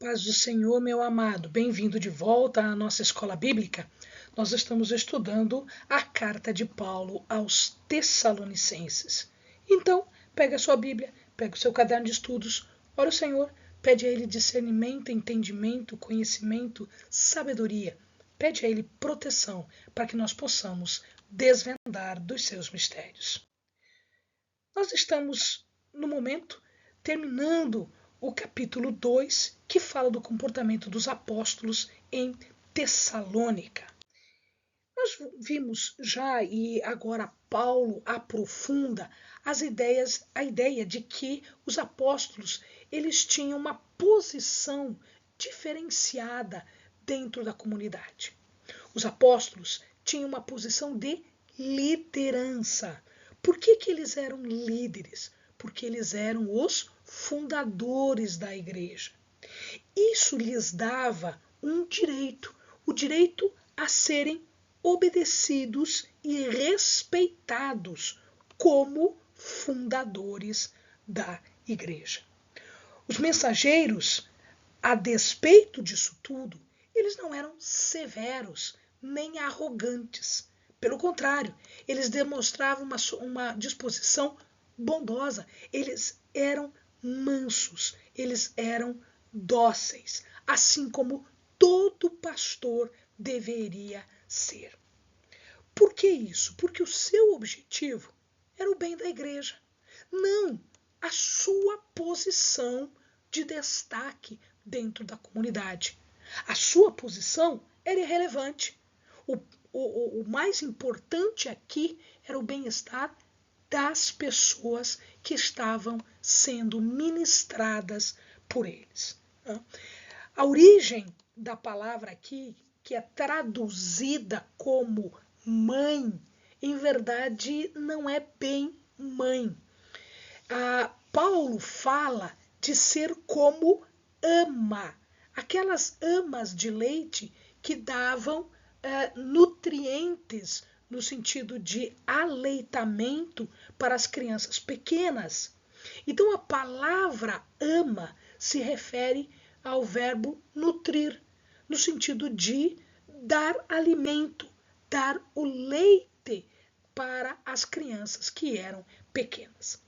Paz do Senhor, meu amado, bem-vindo de volta à nossa escola bíblica. Nós estamos estudando a carta de Paulo aos Tessalonicenses. Então, pega a sua Bíblia, pega o seu caderno de estudos, ora o Senhor, pede a Ele discernimento, entendimento, conhecimento, sabedoria. Pede a Ele proteção para que nós possamos desvendar dos seus mistérios. Nós estamos, no momento, terminando o capítulo 2, que fala do comportamento dos apóstolos em Tessalônica. Nós vimos já, e agora Paulo aprofunda a ideia de que os apóstolos eles tinham uma posição diferenciada dentro da comunidade. Os apóstolos tinham uma posição de liderança. Por que eles eram líderes? Porque eles eram os fundadores da igreja. Isso lhes dava um direito, o direito a serem obedecidos e respeitados como fundadores da igreja. Os mensageiros, a despeito disso tudo, eles não eram severos nem arrogantes. Pelo contrário, eles demonstravam uma disposição bondosa. Eles eram mansos, eles eram dóceis, assim como todo pastor deveria ser. Por que isso? Porque o seu objetivo era o bem da igreja, não a sua posição de destaque dentro da comunidade. A sua posição era irrelevante. O mais importante aqui era o bem-estar das pessoas que estavam sendo ministradas por eles. A origem da palavra aqui, que é traduzida como mãe, em verdade não é bem mãe. Paulo fala de ser como ama, aquelas amas de leite que davam nutrientes no sentido de aleitamento para as crianças pequenas. Então a palavra ama se refere ao verbo nutrir, no sentido de dar alimento, dar o leite para as crianças que eram pequenas.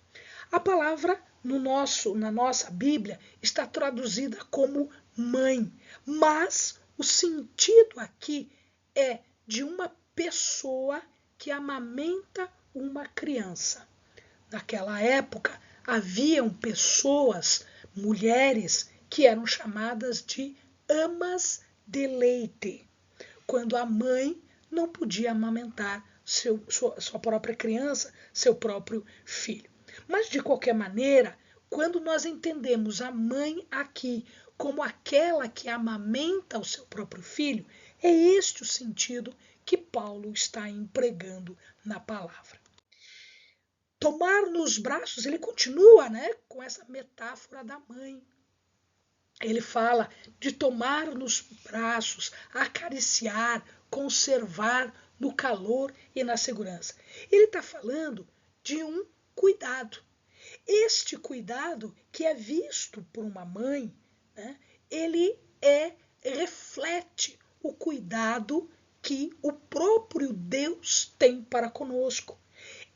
A palavra na nossa Bíblia está traduzida como mãe, mas o sentido aqui é de uma pessoa que amamenta uma criança. Naquela época, haviam pessoas, mulheres, que eram chamadas de amas de leite, quando a mãe não podia amamentar sua própria criança, seu próprio filho. Mas, de qualquer maneira, quando nós entendemos a mãe aqui como aquela que amamenta o seu próprio filho, é este o sentido que Paulo está empregando na palavra. Tomar nos braços, ele continua, com essa metáfora da mãe. Ele fala de tomar nos braços, acariciar, conservar no calor e na segurança. Ele está falando de um cuidado. Este cuidado que é visto por uma mãe, ele reflete o cuidado que o próprio Deus tem para conosco.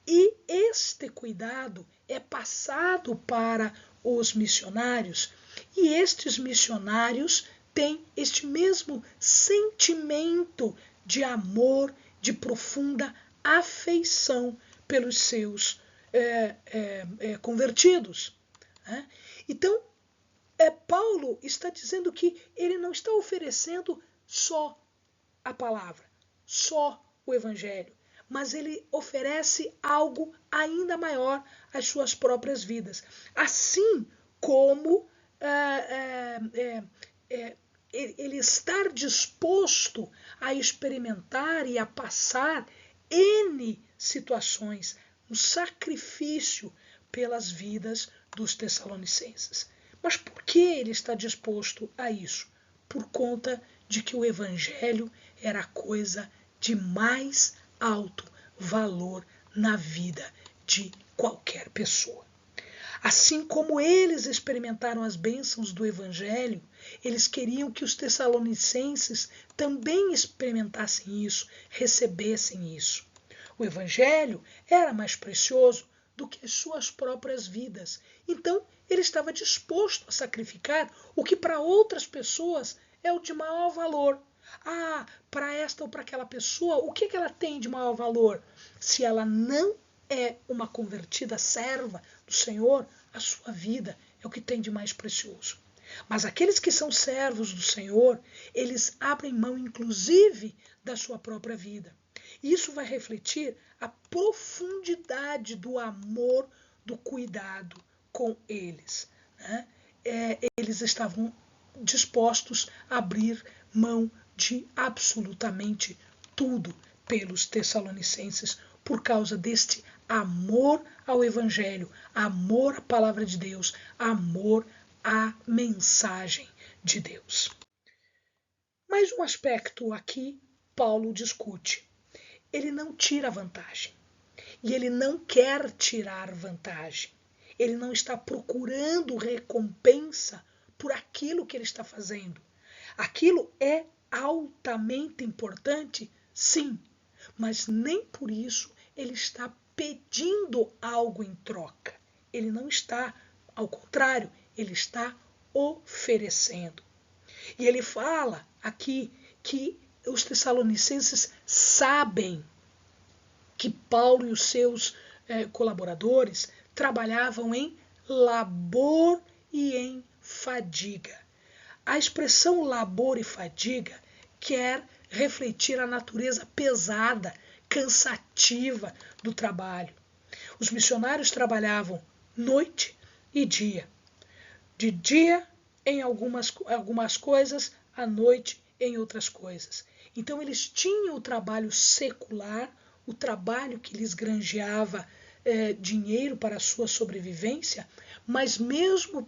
E este cuidado é passado para os missionários, e estes missionários têm este mesmo sentimento de amor, de profunda afeição pelos seus convertidos. Então, Paulo está dizendo que ele não está oferecendo só a palavra, só o evangelho, mas ele oferece algo ainda maior às suas próprias vidas. Assim como ele estar disposto a experimentar e a passar N situações, um sacrifício pelas vidas dos tessalonicenses. Mas por que ele está disposto a isso? Por conta de que o evangelho era a coisa de mais alto valor na vida de qualquer pessoa. Assim como eles experimentaram as bênçãos do Evangelho, eles queriam que os tessalonicenses também experimentassem isso, recebessem isso. O Evangelho era mais precioso do que as suas próprias vidas. Então, ele estava disposto a sacrificar o que para outras pessoas é o de maior valor. Ah, para esta ou para aquela pessoa, o que ela tem de maior valor? Se ela não é uma convertida serva do Senhor, a sua vida é o que tem de mais precioso. Mas aqueles que são servos do Senhor, eles abrem mão, inclusive, da sua própria vida. E isso vai refletir a profundidade do amor, do cuidado com eles. Né? Eles estavam dispostos a abrir mão de absolutamente tudo pelos Tessalonicenses por causa deste amor ao Evangelho, amor à palavra de Deus, amor à mensagem de Deus. Mais um aspecto aqui Paulo discute. Ele não tira vantagem. E ele não quer tirar vantagem. Ele não está procurando recompensa por aquilo que ele está fazendo. Aquilo é altamente importante, sim, mas nem por isso ele está pedindo algo em troca. Ele não está, ao contrário, ele está oferecendo. E ele fala aqui que os tessalonicenses sabem que Paulo e os seus colaboradores trabalhavam em labor e em fadiga. A expressão labor e fadiga quer refletir a natureza pesada, cansativa do trabalho. Os missionários trabalhavam noite e dia. De dia em algumas coisas, à noite em outras coisas. Então eles tinham o trabalho secular, o trabalho que lhes granjeava dinheiro para a sua sobrevivência, mas mesmo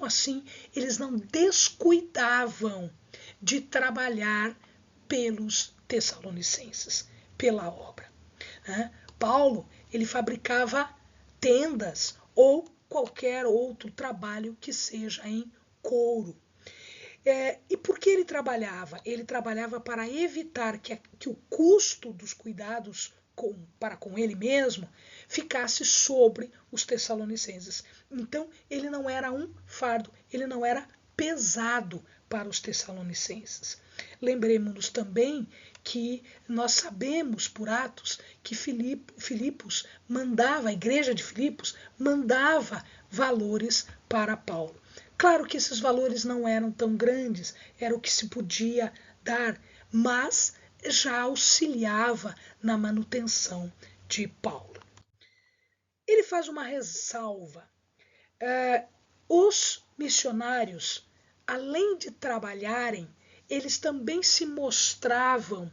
assim eles não descuidavam de trabalhar pelos tessalonicenses, pela obra. Paulo, ele fabricava tendas ou qualquer outro trabalho que seja em couro. E por que ele trabalhava? Ele trabalhava para evitar que o custo dos cuidados para com ele mesmo ficasse sobre os tessalonicenses. Então, ele não era um fardo, ele não era pesado para os tessalonicenses. Lembremos-nos também que nós sabemos por Atos que Filipos mandava, a igreja de Filipos mandava valores para Paulo. Claro que esses valores não eram tão grandes, era o que se podia dar, mas já auxiliava na manutenção de Paulo. Ele faz uma ressalva. Os missionários, além de trabalharem, eles também se mostravam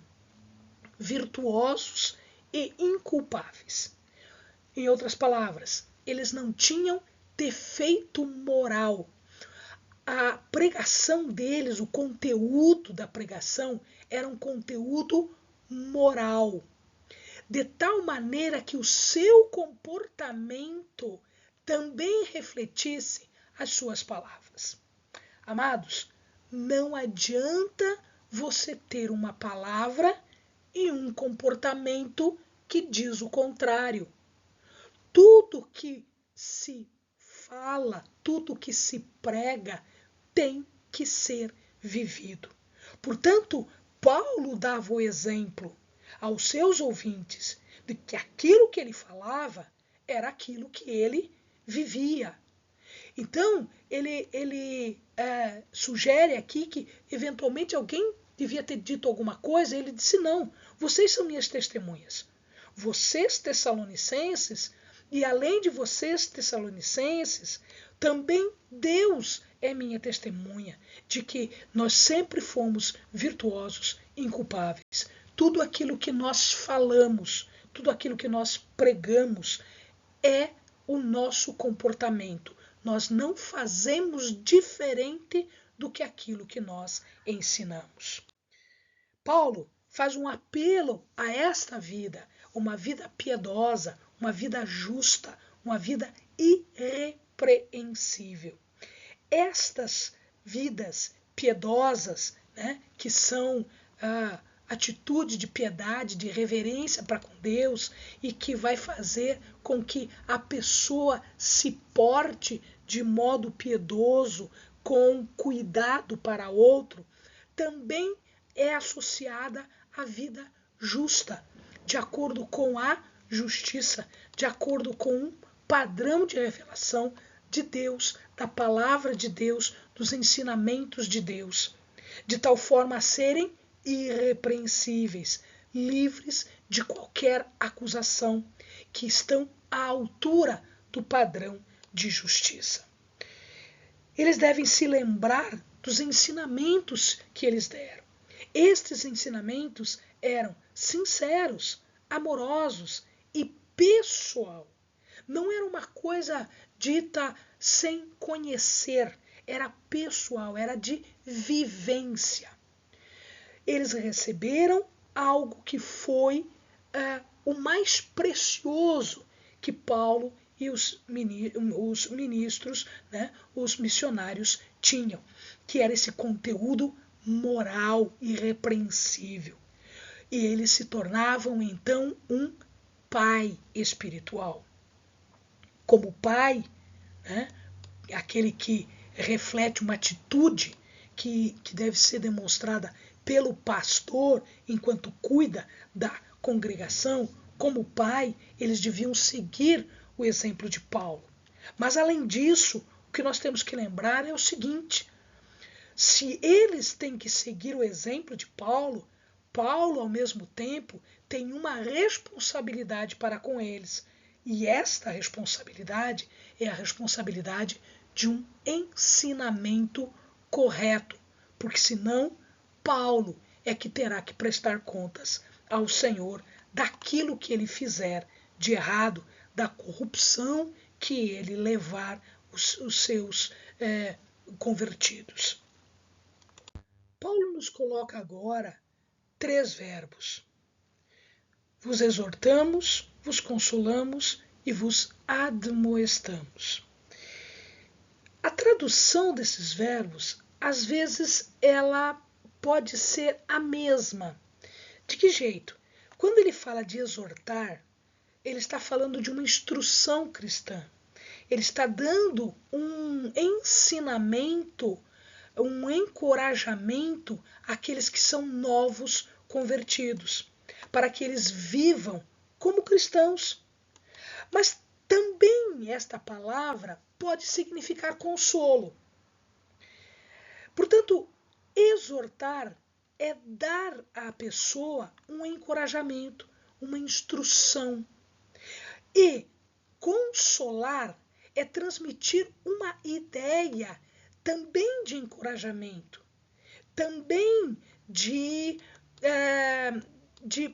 virtuosos e inculpáveis. Em outras palavras, eles não tinham defeito moral. A pregação deles, o conteúdo da pregação, era um conteúdo moral, de tal maneira que o seu comportamento também refletisse as suas palavras. Amados, não adianta você ter uma palavra e um comportamento que diz o contrário. Tudo que se fala, tudo que se prega tem que ser vivido. Portanto, Paulo dava o exemplo aos seus ouvintes de que aquilo que ele falava era aquilo que ele vivia. Então, ele sugere aqui que, eventualmente, alguém devia ter dito alguma coisa, e ele disse, não, vocês são minhas testemunhas. Vocês, tessalonicenses, e além de vocês, tessalonicenses, também Deus é minha testemunha de que nós sempre fomos virtuosos, inculpáveis. Tudo aquilo que nós falamos, tudo aquilo que nós pregamos é o nosso comportamento. Nós não fazemos diferente do que aquilo que nós ensinamos. Paulo faz um apelo a esta vida, uma vida piedosa, uma vida justa, uma vida irrepreensível. irrepreensível. Estas vidas piedosas, né, que são atitude de piedade, de reverência para com Deus e que vai fazer com que a pessoa se porte de modo piedoso, com cuidado para outro, também é associada à vida justa, de acordo com a justiça, de acordo com um padrão de revelação de Deus, da palavra de Deus, dos ensinamentos de Deus, de tal forma a serem irrepreensíveis, livres de qualquer acusação, que estão à altura do padrão de justiça. Eles devem se lembrar dos ensinamentos que eles deram. Estes ensinamentos eram sinceros, amorosos e pessoal. Não era uma coisa dita sem conhecer, era pessoal, era de vivência. Eles receberam algo que foi o mais precioso que Paulo e os ministros, né, os missionários tinham, que era esse conteúdo moral irrepreensível. E eles se tornavam então um pai espiritual. Como pai, né, aquele que reflete uma atitude que deve ser demonstrada pelo pastor enquanto cuida da congregação, como pai, eles deviam seguir o exemplo de Paulo. Mas além disso, o que nós temos que lembrar é o seguinte: se eles têm que seguir o exemplo de Paulo, Paulo, ao mesmo tempo, tem uma responsabilidade para com eles. E esta responsabilidade é a responsabilidade de um ensinamento correto, porque senão Paulo é que terá que prestar contas ao Senhor daquilo que ele fizer de errado, da corrupção que ele levar os seus convertidos. Paulo nos coloca agora 3 verbos: vos exortamos, vos consolamos e vos admoestamos. A tradução desses verbos, às vezes, ela pode ser a mesma. De que jeito? Quando ele fala de exortar, ele está falando de uma instrução cristã. Ele está dando um ensinamento, um encorajamento àqueles que são novos convertidos, para que eles vivam como cristãos. Mas também esta palavra pode significar consolo. Portanto, exortar é dar à pessoa um encorajamento, uma instrução. E consolar é transmitir uma ideia também de encorajamento, também de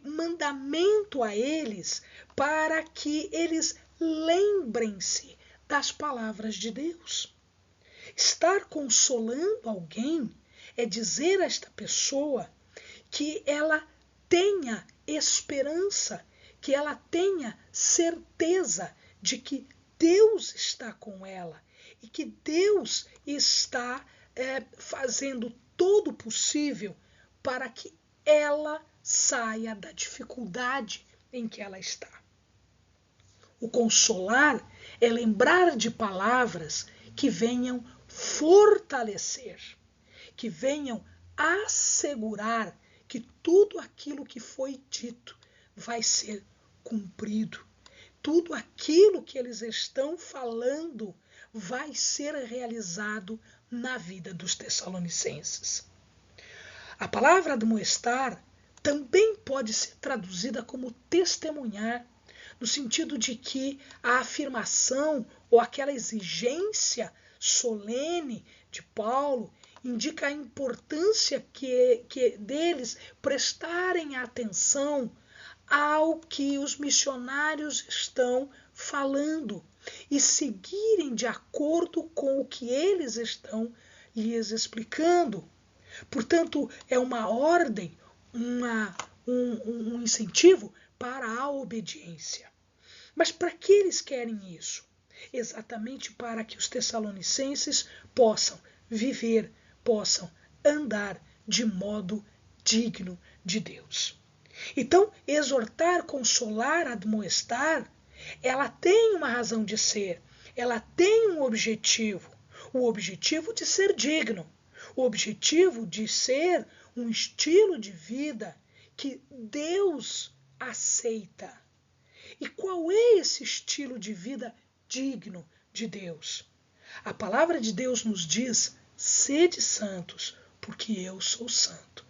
mandamento a eles para que eles lembrem-se das palavras de Deus. Estar consolando alguém é dizer a esta pessoa que ela tenha esperança, que ela tenha certeza de que Deus está com ela e que Deus está fazendo todo o possível para que ela saia da dificuldade em que ela está. O consolar é lembrar de palavras que venham fortalecer, que venham assegurar que tudo aquilo que foi dito vai ser cumprido. Tudo aquilo que eles estão falando vai ser realizado na vida dos tessalonicenses. A palavra admoestar também pode ser traduzida como testemunhar, no sentido de que a afirmação ou aquela exigência solene de Paulo indica a importância que deles prestarem atenção ao que os missionários estão falando e seguirem de acordo com o que eles estão lhes explicando. Portanto, é uma ordem, um incentivo para a obediência. Mas para que eles querem isso? exatamente para que os tessalonicenses possam viver, possam andar de modo digno de Deus. Então, exortar, consolar, admoestar, ela tem uma razão de ser, ela tem um objetivo, o objetivo de ser digno, o objetivo de ser um estilo de vida que Deus aceita. E qual é esse estilo de vida digno de Deus? A palavra de Deus nos diz: sede santos, porque eu sou santo.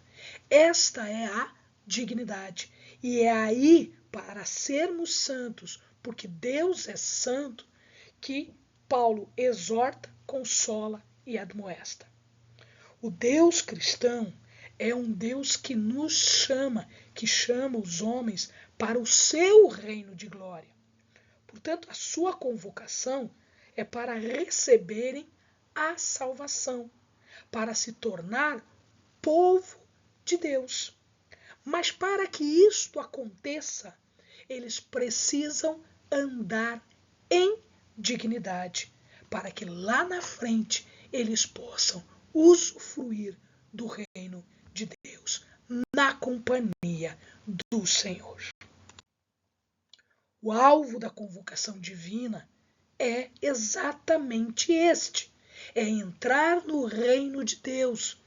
Esta é a dignidade. E é aí, para sermos santos, porque Deus é santo, que Paulo exorta, consola e admoesta. O Deus cristão é um Deus que nos chama, que chama os homens para o seu reino de glória. Portanto, a sua convocação é para receberem a salvação, para se tornar povo de Deus. Mas para que isto aconteça, eles precisam andar em dignidade, para que lá na frente eles possam usufruir do reino de Deus, na companhia do Senhor. O alvo da convocação divina é exatamente este: é entrar no reino de Deus,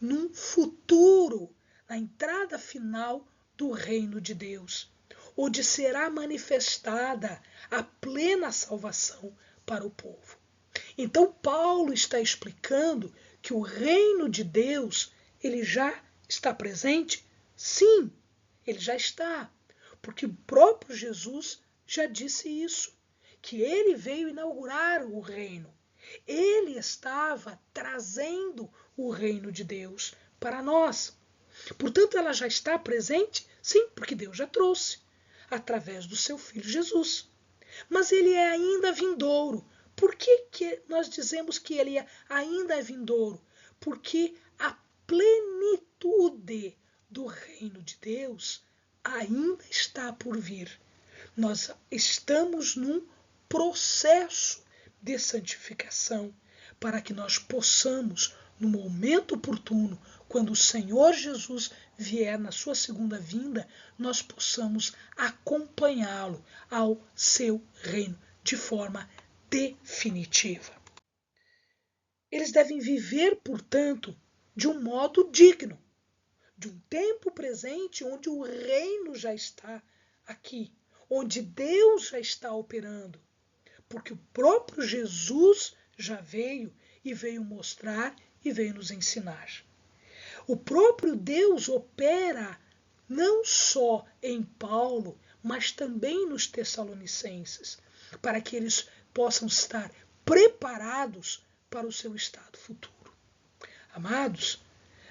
num futuro, na entrada final do reino de Deus, onde será manifestada a plena salvação para o povo. Então Paulo está explicando que o reino de Deus, ele já está presente? Sim, ele já está, porque o próprio Jesus já disse isso, que ele veio inaugurar o reino. Ele estava trazendo o reino de Deus para nós. Portanto, ela já está presente? Sim, porque Deus já trouxe, através do seu Filho Jesus. Mas ele é ainda vindouro. Por que nós dizemos que ele ainda é vindouro? Porque a plenitude do reino de Deus ainda está por vir. Nós estamos num processo de santificação para que nós possamos, no momento oportuno, quando o Senhor Jesus vier na sua segunda vinda, nós possamos acompanhá-lo ao seu reino de forma definitiva. Eles devem viver, portanto, de um modo digno, de um tempo presente onde o reino já está aqui, onde Deus já está operando, porque o próprio Jesus já veio e veio mostrar e veio nos ensinar. O próprio Deus opera não só em Paulo, mas também nos Tessalonicenses, para que eles possam estar preparados para o seu estado futuro. Amados,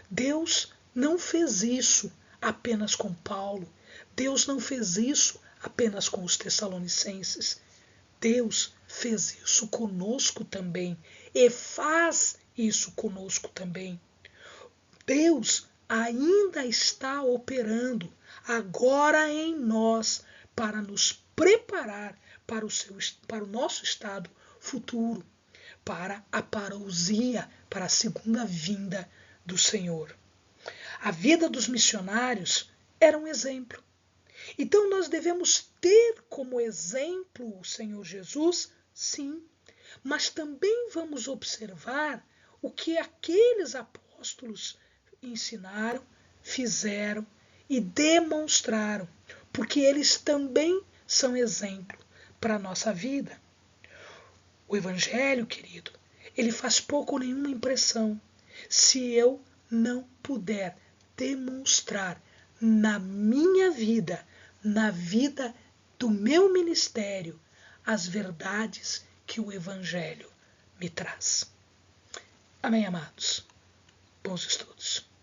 Deus não fez isso apenas com Paulo, Deus não fez isso apenas com os Tessalonicenses. Deus fez isso conosco também e faz isso conosco também. Deus ainda está operando agora em nós para nos preparar para o nosso estado futuro, para a parousia, para a segunda vinda do Senhor. A vida dos missionários era um exemplo. Então nós devemos ter como exemplo o Senhor Jesus, sim, mas também vamos observar o que aqueles apóstolos ensinaram, fizeram e demonstraram, porque eles também são exemplo para a nossa vida. O Evangelho, querido, ele faz pouco ou nenhuma impressão se eu não puder demonstrar na minha vida, na vida do meu ministério, as verdades que o Evangelho me traz. Amém, amados? Bons estudos.